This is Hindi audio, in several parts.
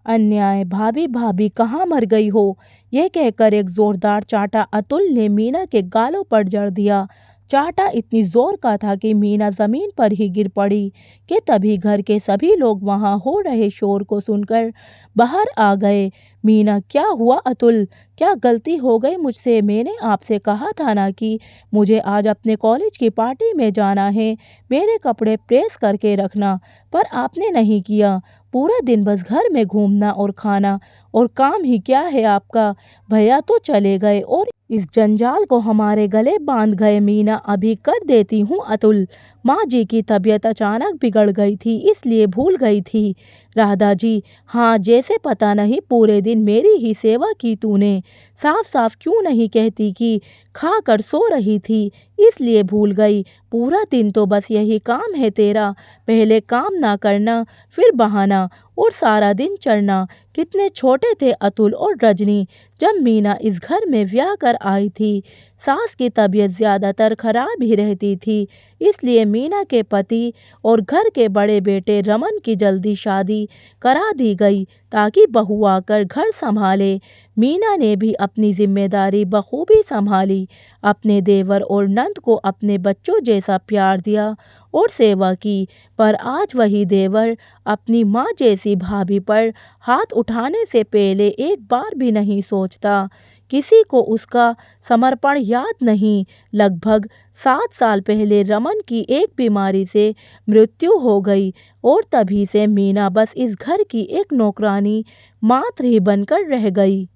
अन्याय, भाभी भाभी कहाँ मर गई हो। यह कहकर एक जोरदार चांटा अतुल ने मीना के गालों पर जड़ दिया। चांटा इतनी जोर का था कि मीना जमीन पर ही गिर पड़ी कि तभी घर के सभी लोग वहां हो रहे शोर को सुनकर बाहर आ गए। मीना, क्या हुआ अतुल? क्या गलती हो गई मुझसे? मैंने आपसे कहा था ना कि मुझे आज अपने कॉलेज की पार्टी में जाना है, मेरे कपड़े प्रेस करके रखना, पर आपने नहीं किया। पूरा दिन बस घर में घूमना और खाना और काम ही क्या है आपका। भैया तो चले गए और इस जंजाल को हमारे गले बांध गए। मीना, अभी कर देती हूँ अतुल। माँ जी की तबीयत अचानक बिगड़ गई थी, इसलिए भूल गई थी। राधा जी, हाँ, जैसे पता नहीं पूरे दिन मेरी ही सेवा की तूने। साफ साफ क्यों नहीं कहती कि खा कर सो रही थी, इसलिए भूल गई। पूरा दिन तो बस यही काम है तेरा, पहले काम ना करना, फिर बहाना, और सारा दिन चढ़ना। कितने छोटे थे अतुल और रजनी जब मीना इस घर में ब्याह कर आई थी। सास की तबीयत ज़्यादातर खराब ही रहती थी, इसलिए मीना के पति और घर के बड़े बेटे रमन की जल्दी शादी करा दी गई ताकि बहू आकर घर संभाले। मीना ने भी अपनी जिम्मेदारी बखूबी संभाली, अपने देवर और नंद को अपने बच्चों जैसा प्यार दिया और सेवा की। पर आज वही देवर अपनी माँ जैसी भाभी पर हाथ उठाने से पहले एक बार भी नहीं सोचता। किसी को उसका समर्पण याद नहीं। लगभग 7 साल पहले रमन की एक बीमारी से मृत्यु हो गई और तभी से मीना बस इस घर की एक नौकरानी मात्र ही बनकर रह गई।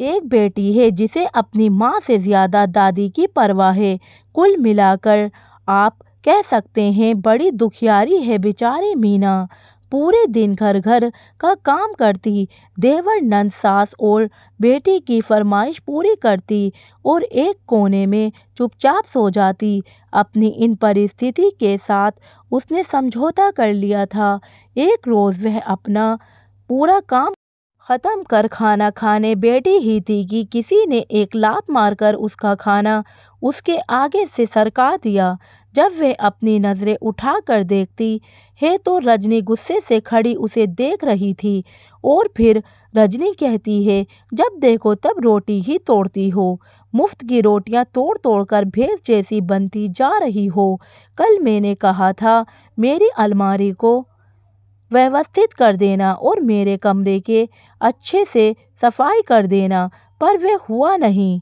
एक बेटी है जिसे अपनी माँ से ज्यादा दादी की परवाह है। कुल मिलाकर आप कह सकते हैं बड़ी दुखियारी है बेचारी मीना। पूरे दिन घर घर का काम करती, देवर नंद सास और बेटी की फरमाइश पूरी करती और एक कोने में चुपचाप सो जाती। अपनी इन परिस्थिति के साथ उसने समझौता कर लिया था। एक रोज वह अपना पूरा काम खत्म कर खाना खाने बैठी ही थी कि किसी ने एक लात मारकर उसका खाना उसके आगे से सरका दिया। जब वह अपनी नज़रें उठाकर देखती है तो रजनी गुस्से से खड़ी उसे देख रही थी। और फिर रजनी कहती है, जब देखो तब रोटी ही तोड़ती हो, मुफ्त की रोटियां तोड़ तोड़ कर भैंस जैसी बनती जा रही हो। कल मैंने कहा था मेरी अलमारी को व्यवस्थित कर देना और मेरे कमरे के अच्छे से सफाई कर देना, पर वह हुआ नहीं,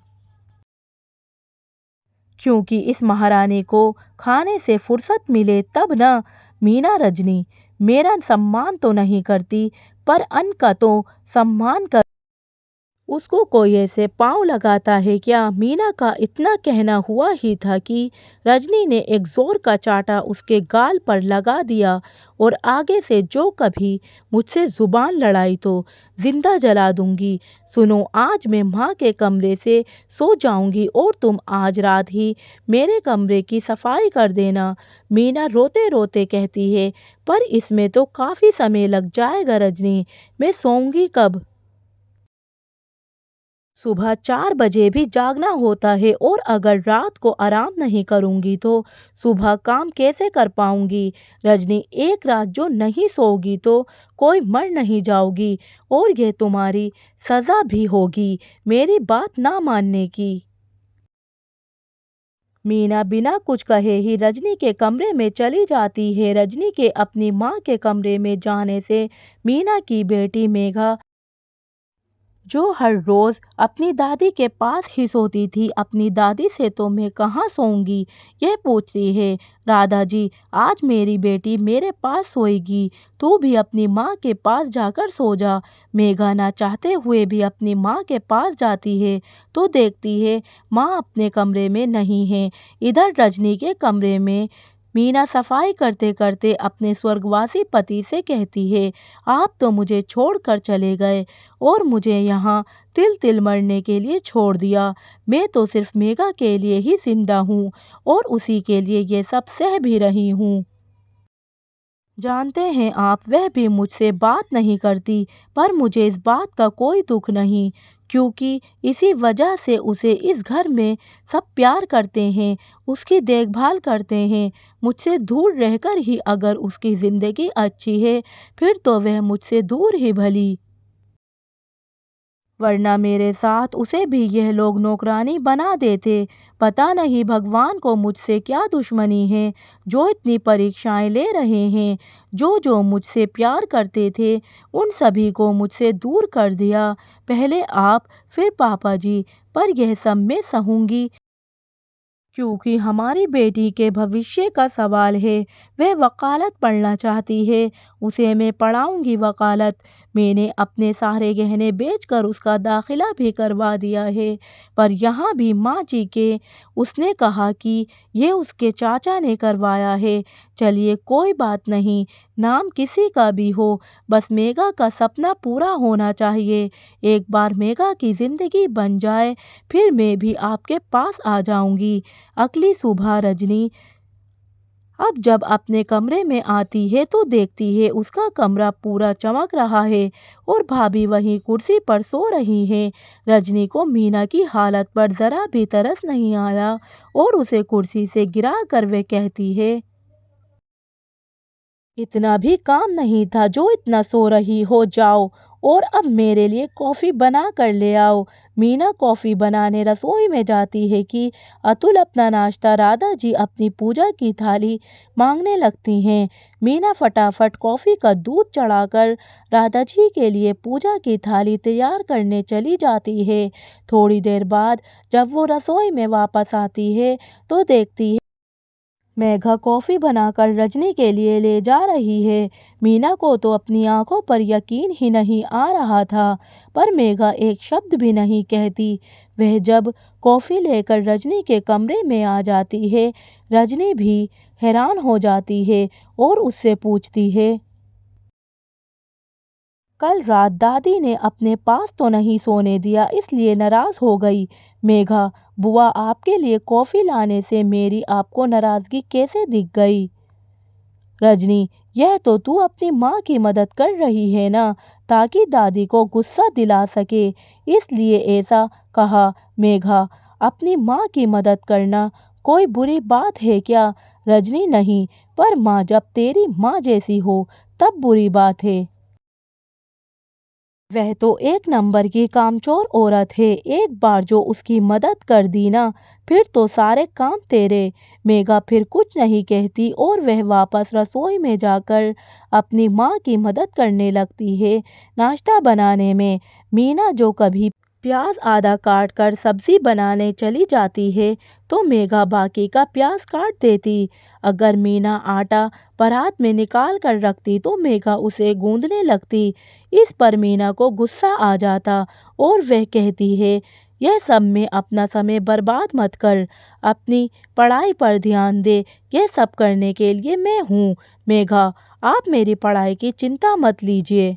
क्योंकि इस महारानी को खाने से फुर्सत मिले तब ना। मीना, रजनी मेरा सम्मान तो नहीं करती, पर अन्न का तो सम्मान कर। उसको कोई ऐसे पाँव लगाता है क्या? मीना का इतना कहना हुआ ही था कि रजनी ने एक जोर का चांटा उसके गाल पर लगा दिया और आगे से जो कभी मुझसे जुबान लड़ाई तो जिंदा जला दूंगी। सुनो, आज मैं माँ के कमरे से सो जाऊंगी और तुम आज रात ही मेरे कमरे की सफाई कर देना। मीना रोते रोते कहती है, पर इसमें तो काफ़ी समय लग जाएगा रजनी, मैं सोऊंगी कब? सुबह 4 बजे भी जागना होता है और अगर रात को आराम नहीं करूंगी तो सुबह काम कैसे कर पाऊंगी। रजनी, एक रात जो नहीं सोओगी तो कोई मर नहीं जाओगी और यह तुम्हारी सजा भी होगी मेरी बात ना मानने की। मीना बिना कुछ कहे ही रजनी के कमरे में चली जाती है। रजनी के अपनी माँ के कमरे में जाने से मीना की बेटी मेघा, जो हर रोज अपनी दादी के पास ही सोती थी, अपनी दादी से तो मैं कहाँ सोऊंगी, यह पूछती है। राधा जी, आज मेरी बेटी मेरे पास सोएगी, तू भी अपनी माँ के पास जाकर सो जा। मेघा ना चाहते हुए भी अपनी माँ के पास जाती है तो देखती है माँ अपने कमरे में नहीं है। इधर रजनी के कमरे में मीना सफाई करते करते अपने स्वर्गवासी पति से कहती है, आप तो मुझे छोड़कर चले गए और मुझे यहाँ तिल तिल मरने के लिए छोड़ दिया। मैं तो सिर्फ मेघा के लिए ही जिंदा हूँ और उसी के लिए ये सब सह भी रही हूँ। जानते हैं आप, वह भी मुझसे बात नहीं करती, पर मुझे इस बात का कोई दुख नहीं, क्योंकि इसी वजह से उसे इस घर में सब प्यार करते हैं, उसकी देखभाल करते हैं। मुझसे दूर रहकर ही अगर उसकी ज़िंदगी अच्छी है, फिर तो वह मुझसे दूर ही भली, वरना मेरे साथ उसे भी यह लोग नौकरानी बना देते। पता नहीं भगवान को मुझसे क्या दुश्मनी है, जो इतनी परीक्षाएं ले रहे हैं। जो जो मुझसे प्यार करते थे, उन सभी को मुझसे दूर कर दिया। पहले आप, फिर पापा जी, पर यह सब मैं सहूँगी, क्योंकि हमारी बेटी के भविष्य का सवाल है। वह वकालत पढ़ना चाहती है, उसे मैं पढ़ाऊंगी वकालत। मैंने अपने सारे गहने बेचकर उसका दाखिला भी करवा दिया है। पर यहाँ भी माँ जी के उसने कहा कि ये उसके चाचा ने करवाया है। चलिए कोई बात नहीं, नाम किसी का भी हो, बस मेघा का सपना पूरा होना चाहिए। एक बार मेघा की ज़िंदगी बन जाए, फिर मैं भी आपके पास आ जाऊंगी। अगली सुबह रजनी अब जब अपने कमरे में आती है तो देखती है उसका कमरा पूरा चमक रहा है और भाभी वहीं कुर्सी पर सो रही है। रजनी को मीना की हालत पर जरा भी तरस नहीं आया और उसे कुर्सी से गिरा कर वे कहती है, इतना भी काम नहीं था जो इतना सो रही हो, जाओ और अब मेरे लिए कॉफ़ी बना कर ले आओ। मीना कॉफ़ी बनाने रसोई में जाती है कि अतुल अपना नाश्ता, राधा जी अपनी पूजा की थाली मांगने लगती हैं। मीना फटाफट कॉफ़ी का दूध चढ़ाकर राधा जी के लिए पूजा की थाली तैयार करने चली जाती है। थोड़ी देर बाद जब वो रसोई में वापस आती है तो देखती है मेघा कॉफ़ी बनाकर रजनी के लिए ले जा रही है। मीना को तो अपनी आंखों पर यकीन ही नहीं आ रहा था, पर मेघा एक शब्द भी नहीं कहती। वह जब कॉफ़ी लेकर रजनी के कमरे में आ जाती है, रजनी भी हैरान हो जाती है और उससे पूछती है, कल रात दादी ने अपने पास तो नहीं सोने दिया, इसलिए नाराज़ हो गई। मेघा बुआ, आपके लिए कॉफ़ी लाने से मेरी आपको नाराज़गी कैसे दिख गई? रजनी, यह तो तू अपनी माँ की मदद कर रही है ना, ताकि दादी को गुस्सा दिला सके, इसलिए ऐसा कहा। मेघा, अपनी माँ की मदद करना कोई बुरी बात है क्या? रजनी, नहीं, पर माँ जब तेरी माँ जैसी हो तब बुरी बात है। वह तो एक नंबर की कामचोर औरत है, एक बार जो उसकी मदद कर दी ना, फिर तो सारे काम तेरे। मेघा फिर कुछ नहीं कहती और वह वापस रसोई में जाकर अपनी माँ की मदद करने लगती है नाश्ता बनाने में। मीना जो कभी प्याज आधा काट कर सब्जी बनाने चली जाती है तो मेघा बाकी का प्याज काट देती। अगर मीना आटा परात में निकाल कर रखती तो मेघा उसे गूंदने लगती। इस पर मीना को गुस्सा आ जाता और वह कहती है, यह सब में अपना समय बर्बाद मत कर, अपनी पढ़ाई पर ध्यान दे। यह सब करने के लिए मैं हूँ। मेघा, आप मेरी पढ़ाई की चिंता मत लीजिए,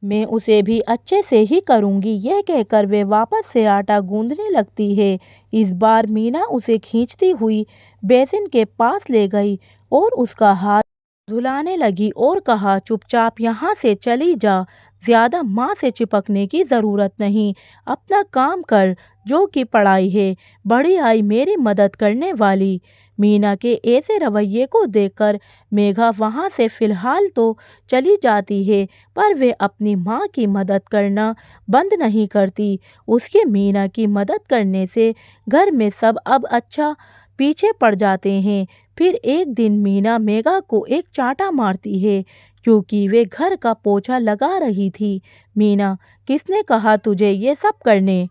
मैं उसे भी अच्छे से ही करूँगी। यह कहकर वे वापस से आटा गूंदने लगती है। इस बार मीना उसे खींचती हुई बेसिन के पास ले गई और उसका हाथ धुलाने लगी और कहा, चुपचाप यहाँ से चली जा, ज्यादा माँ से चिपकने की जरूरत नहीं, अपना काम कर जो कि पढ़ाई है। बड़ी आई मेरी मदद करने वाली। मीना के ऐसे रवैये को देखकर मेघा वहाँ से फिलहाल तो चली जाती है, पर वे अपनी माँ की मदद करना बंद नहीं करती। उसके मीना की मदद करने से घर में सब अब अच्छा पीछे पड़ जाते हैं। फिर एक दिन मीना मेघा को एक चांटा मारती है, क्योंकि वे घर का पोछा लगा रही थी। मीना, किसने कहा तुझे ये सब करने?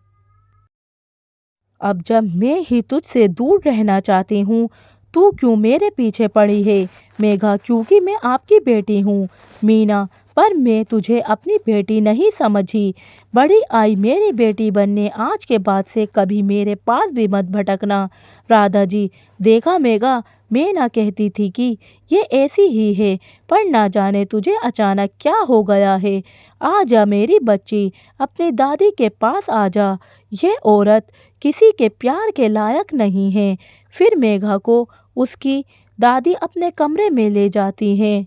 अब जब मैं ही तुझसे दूर रहना चाहती हूँ, तू क्यों मेरे पीछे पड़ी है? मेघा, क्योंकि मैं आपकी बेटी हूँ। मीना, पर मैं तुझे अपनी बेटी नहीं समझी। बड़ी आई मेरी बेटी बनने, आज के बाद से कभी मेरे पास भी मत भटकना। राधा जी, देखा मेघा, मैं ना कहती थी कि ये ऐसी ही है, पर ना जाने तुझे अचानक क्या हो गया है। आ जा मेरी बच्ची, अपनी दादी के पास आ जा। ये औरत किसी के प्यार के लायक नहीं है। फिर मेघा को उसकी दादी अपने कमरे में ले जाती हैं।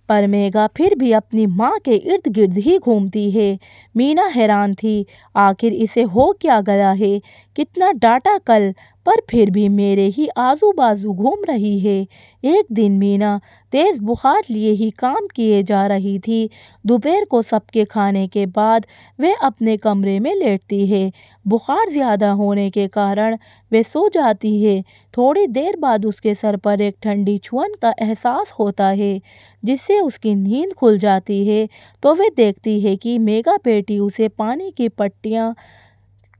पर मेघा फिर भी अपनी माँ के इर्द गिर्द ही घूमती है। मीना हैरान थी, आखिर इसे हो क्या गया है, कितना डांटा कल, पर फिर भी मेरे ही आजू बाजू घूम रही है। एक दिन मीना तेज बुखार लिए ही काम किए जा रही थी। दोपहर को सबके खाने के बाद वह अपने कमरे में लेटती है। बुखार ज़्यादा होने के कारण वे सो जाती है। थोड़ी देर बाद उसके सर पर एक ठंडी छुअन का एहसास होता है, जिससे उसकी नींद खुल जाती है। तो वह देखती है कि मेघा बेटी उसे पानी की पट्टियाँ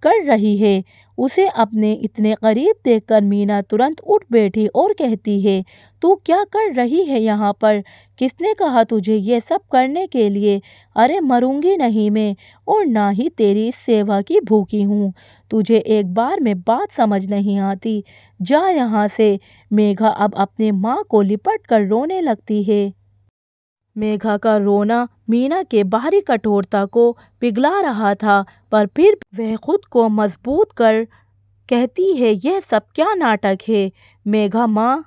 कर रही है। उसे अपने इतने करीब देखकर मीना तुरंत उठ बैठी और कहती है, तू क्या कर रही है यहाँ पर? किसने कहा तुझे ये सब करने के लिए? अरे मरूंगी नहीं मैं, और ना ही तेरी इस सेवा की भूखी हूँ। तुझे एक बार में बात समझ नहीं आती, जा यहाँ से। मेघा अब अपने माँ को लिपट कर रोने लगती है। मेघा का रोना मीना के बाहरी कठोरता को पिघला रहा था, पर फिर वह खुद को मजबूत कर कहती है, यह सब क्या नाटक है? मेघा माँ,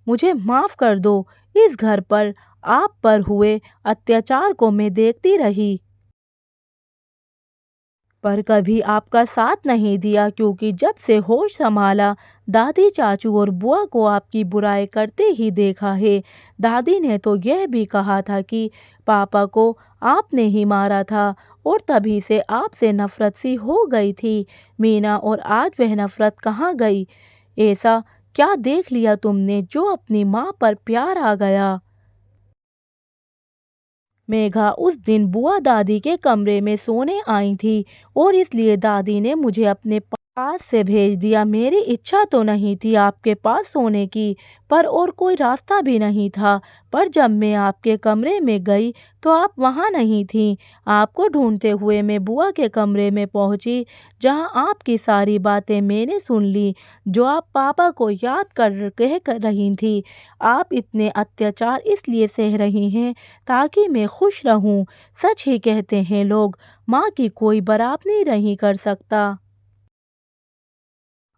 मुझे माफ़ कर दो। इस घर पर आप पर हुए अत्याचार को मैं देखती रही, पर कभी आपका साथ नहीं दिया, क्योंकि जब से होश संभाला दादी, चाचू और बुआ को आपकी बुराई करते ही देखा है। दादी ने तो यह भी कहा था कि पापा को आपने ही मारा था, और तभी से आपसे नफरत सी हो गई थी। मीना, और आज वह नफरत कहाँ गई? ऐसा क्या देख लिया तुमने जो अपनी माँ पर प्यार आ गया? मेघा उस दिन बुआ दादी के कमरे में सोने आई थी, और इसलिए दादी ने मुझे अपने पास से भेज दिया। मेरी इच्छा तो नहीं थी आपके पास सोने की, पर और कोई रास्ता भी नहीं था। पर जब मैं आपके कमरे में गई तो आप वहाँ नहीं थीं। आपको ढूंढते हुए मैं बुआ के कमरे में पहुँची, जहाँ आपकी सारी बातें मैंने सुन ली, जो आप पापा को याद कर रही थी। आप इतने अत्याचार इसलिए सह रही हैं ताकि मैं खुश रहूं। सच ही कहते हैं लोग, माँ की कोई बराबरी नहीं कर सकता।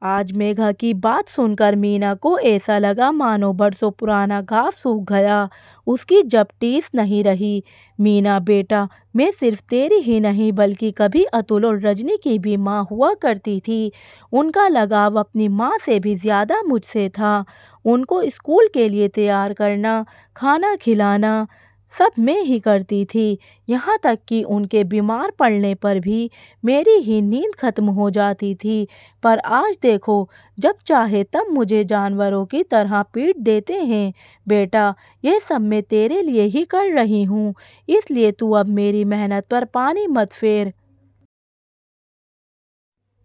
आज मेघा की बात सुनकर मीना को ऐसा लगा मानो बरसों पुराना घाव सूख गया। उसकी जब टीस नहीं रही। मीना बेटा, मैं सिर्फ तेरी ही नहीं बल्कि कभी अतुल और रजनी की भी माँ हुआ करती थी। उनका लगाव अपनी माँ से भी ज़्यादा मुझसे था। उनको स्कूल के लिए तैयार करना, खाना खिलाना सब मैं ही करती थी। यहाँ तक कि उनके बीमार पड़ने पर भी मेरी ही नींद खत्म हो जाती थी। पर आज देखो, जब चाहे तब मुझे जानवरों की तरह पीट देते हैं। बेटा, ये सब मैं तेरे लिए ही कर रही हूँ, इसलिए तू अब मेरी मेहनत पर पानी मत फेर।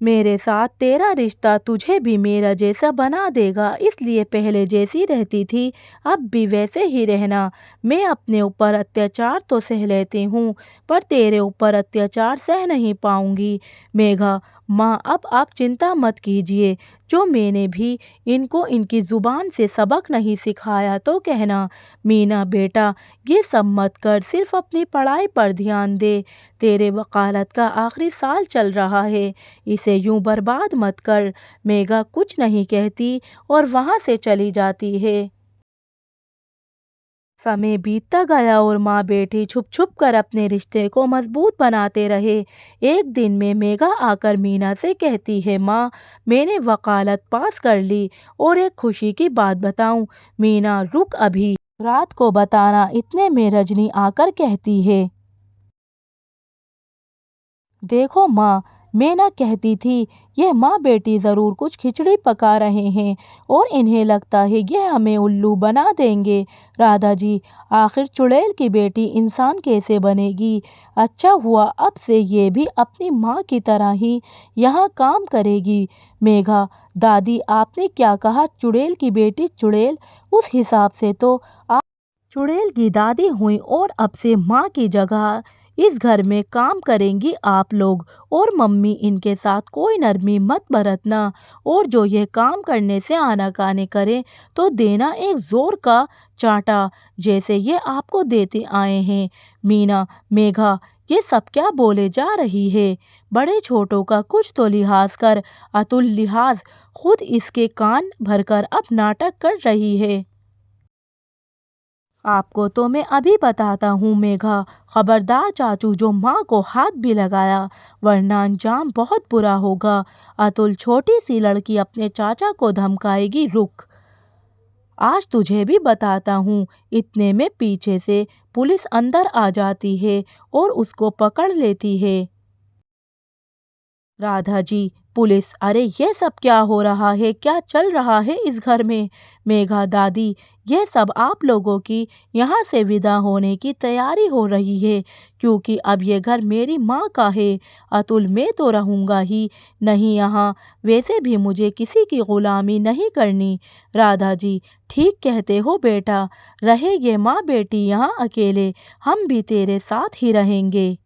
मेरे साथ तेरा रिश्ता तुझे भी मेरा जैसा बना देगा, इसलिए पहले जैसी रहती थी अब भी वैसे ही रहना। मैं अपने ऊपर अत्याचार तो सह लेती हूँ, पर तेरे ऊपर अत्याचार सह नहीं पाऊंगी। मेघा माँ, अब आप चिंता मत कीजिए। जो मैंने भी इनको इनकी ज़ुबान से सबक नहीं सिखाया तो कहना। मीना बेटा, ये सब मत कर, सिर्फ अपनी पढ़ाई पर ध्यान दे। तेरे वकालत का आखिरी साल चल रहा है, इसे यूं बर्बाद मत कर। मेघा कुछ नहीं कहती और वहां से चली जाती है। समय बीतता गया और माँ बेटी छुप छुप कर अपने रिश्ते को मजबूत बनाते रहे। एक दिन में मेघा आकर मीना से कहती है, माँ, मैंने वकालत पास कर ली, और एक खुशी की बात बताऊं? मीना रुक, अभी रात को बताना। इतने में रजनी आकर कहती है, देखो माँ, मैं ना कहती थी ये माँ बेटी ज़रूर कुछ खिचड़ी पका रहे हैं, और इन्हें लगता है ये हमें उल्लू बना देंगे। राधा जी, आखिर चुड़ैल की बेटी इंसान कैसे बनेगी? अच्छा हुआ अब से ये भी अपनी माँ की तरह ही यहाँ काम करेगी। मेघा दादी, आपने क्या कहा? चुड़ैल की बेटी? चुड़ैल? उस हिसाब से तो चुड़ैल की दादी हुई, और अब से माँ की जगह इस घर में काम करेंगी आप लोग। और मम्मी, इनके साथ कोई नरमी मत बरतना, और जो ये काम करने से आनाकानी करे तो देना एक जोर का चांटा, जैसे ये आपको देते आए हैं। मीना, मेघा, ये सब क्या बोले जा रही है? बड़े छोटों का कुछ तो लिहाज कर। अतुल लिहाज खुद इसके कान भरकर अब नाटक कर रही है। आपको तो मैं अभी बताता हूँ मेघा। खबरदार चाचू, जो माँ को हाथ भी लगाया वरना अंजाम बहुत बुरा होगा। अतुल, छोटी सी लड़की अपने चाचा को धमकाएगी, रुक, आज तुझे भी बताता हूँ। इतने में पीछे से पुलिस अंदर आ जाती है और उसको पकड़ लेती है। राधा जी, पुलिस, अरे ये सब क्या हो रहा है, क्या चल रहा है इस घर में? मेघा दादी, ये सब आप लोगों की यहाँ से विदा होने की तैयारी हो रही है, क्योंकि अब ये घर मेरी माँ का है। अतुल, मैं तो रहूँगा ही नहीं यहाँ, वैसे भी मुझे किसी की गुलामी नहीं करनी। राधा जी, ठीक कहते हो बेटा, रहे ये माँ बेटी यहाँ अकेले, हम भी तेरे साथ ही रहेंगे।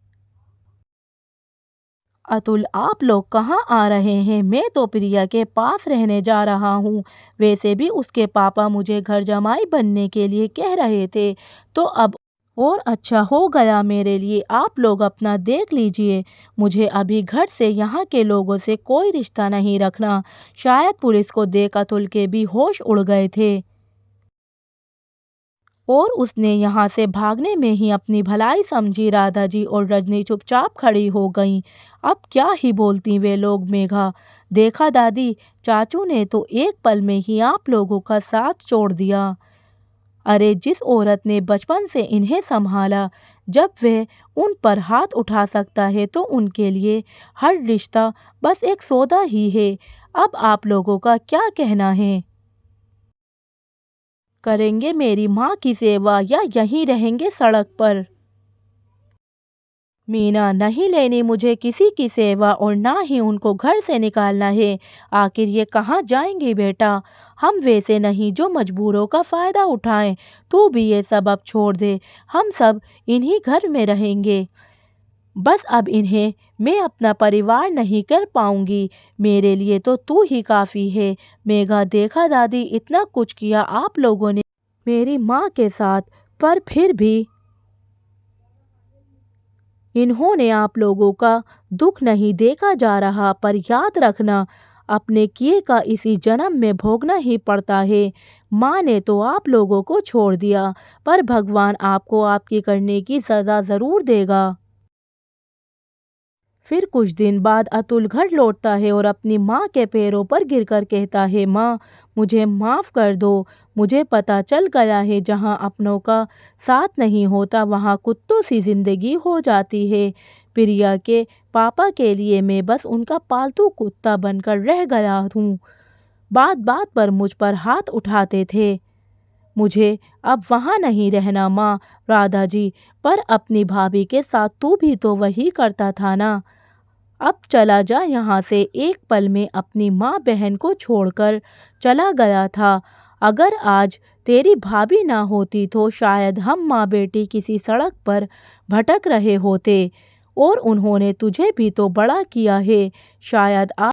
अतुल, आप लोग कहाँ आ रहे हैं? मैं तो प्रिया के पास रहने जा रहा हूँ। वैसे भी उसके पापा मुझे घर जमाई बनने के लिए कह रहे थे, तो अब और अच्छा हो गया मेरे लिए। आप लोग अपना देख लीजिए, मुझे अभी घर से, यहाँ के लोगों से कोई रिश्ता नहीं रखना। शायद पुलिस को देख अतुल के भी होश उड़ गए थे और उसने यहाँ से भागने में ही अपनी भलाई समझी। राधा जी और रजनी चुपचाप खड़ी हो गईं। अब क्या ही बोलती वे लोग। मेघा, देखा दादी, चाचू ने तो एक पल में ही आप लोगों का साथ छोड़ दिया। अरे, जिस औरत ने बचपन से इन्हें संभाला, जब वह उन पर हाथ उठा सकता है तो उनके लिए हर रिश्ता बस एक सौदा ही है। अब आप लोगों का क्या कहना है? करेंगे मेरी माँ की सेवा या यहीं रहेंगे सड़क पर? मीना, नहीं लेनी मुझे किसी की सेवा और ना ही उनको घर से निकालना है। आखिर ये कहाँ जाएंगे बेटा? हम वैसे नहीं जो मजबूरों का फ़ायदा उठाएं। तू भी ये सब अब छोड़ दे, हम सब इन्हीं घर में रहेंगे। बस अब इन्हें मैं अपना परिवार नहीं कर पाऊंगी। मेरे लिए तो तू ही काफ़ी है। मेघा, देखा दादी, इतना कुछ किया आप लोगों ने मेरी माँ के साथ, पर फिर भी इन्होंने आप लोगों का दुख नहीं देखा जा रहा। पर याद रखना, अपने किए का इसी जन्म में भोगना ही पड़ता है। माँ ने तो आप लोगों को छोड़ दिया, पर भगवान आपको आपकी करने की सज़ा ज़रूर देगा। फिर कुछ दिन बाद अतुल घर लौटता है और अपनी माँ के पैरों पर गिरकर कहता है, माँ, मुझे माफ़ कर दो। मुझे पता चल गया है, जहाँ अपनों का साथ नहीं होता वहाँ कुत्तों सी ज़िंदगी हो जाती है। प्रिया के पापा के लिए मैं बस उनका पालतू कुत्ता बनकर रह गया हूँ। बात बात पर मुझ पर हाथ उठाते थे। मुझे अब वहाँ नहीं रहना माँ। राधा जी, पर अपनी भाभी के साथ तू भी तो वही करता था ना। अब चला जा यहाँ से। एक पल में अपनी माँ बहन को छोड़कर चला गया था। अगर आज तेरी भाभी ना होती तो शायद हम माँ बेटी किसी सड़क पर भटक रहे होते। और उन्होंने तुझे भी तो बड़ा किया है। शायद आज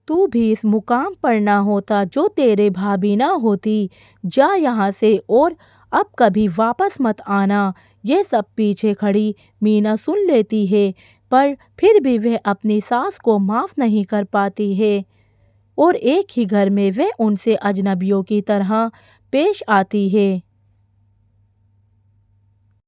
तू भी इस मुकाम पर ना होता जो तेरे भाभी ना होती। जा यहाँ से और अब कभी वापस मत आना। ये सब पीछे खड़ी मीना सुन लेती है, पर फिर भी वह अपनी सास को माफ़ नहीं कर पाती है और एक ही घर में वह उनसे अजनबियों की तरह पेश आती है।